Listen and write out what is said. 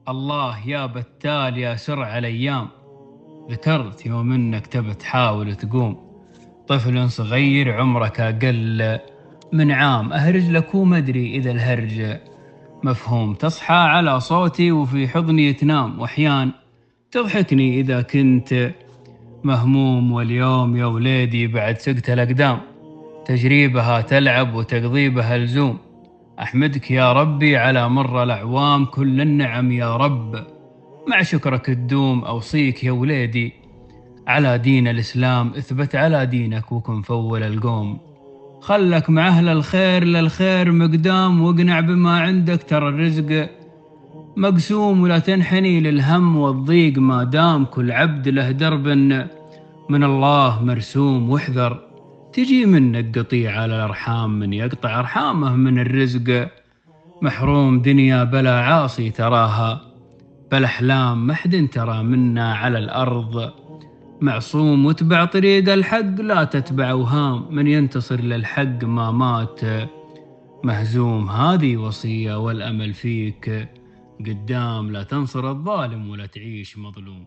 الله يا بتال يا سرع الأيام، ذكرت يوم إنك تبى تحاول تقوم. طفل صغير عمرك أقل من عام، أهرج لك وما أدري إذا الهرج مفهوم. تصحى على صوتي وفي حضني تنام، وأحيان تضحكني إذا كنت مهموم. واليوم يا وليدي بعد سقت الأقدام، تجريبها تلعب وتقضيبها لزوم. أحمدك يا ربي على مر الأعوام، كل النعم يا رب مع شكرك تدوم. أوصيك يا وليدي على دين الإسلام، اثبت على دينك وكن فول القوم. خلك مع أهل الخير للخير مقدام، واقنع بما عندك ترى الرزق مقسوم. ولا تنحني للهم والضيق ما دام كل عبد له درب من الله مرسوم. واحذر تجي منك قطيع على الأرحام، من يقطع أرحامه من الرزق محروم. دنيا بلا عاصي تراها بالأحلام، محد ترى منا على الأرض معصوم. واتبع طريق الحق لا تتبع أوهام، من ينتصر للحق ما مات مهزوم. هذه وصية والأمل فيك قدام، لا تنصر الظالم ولا تعيش مظلوم.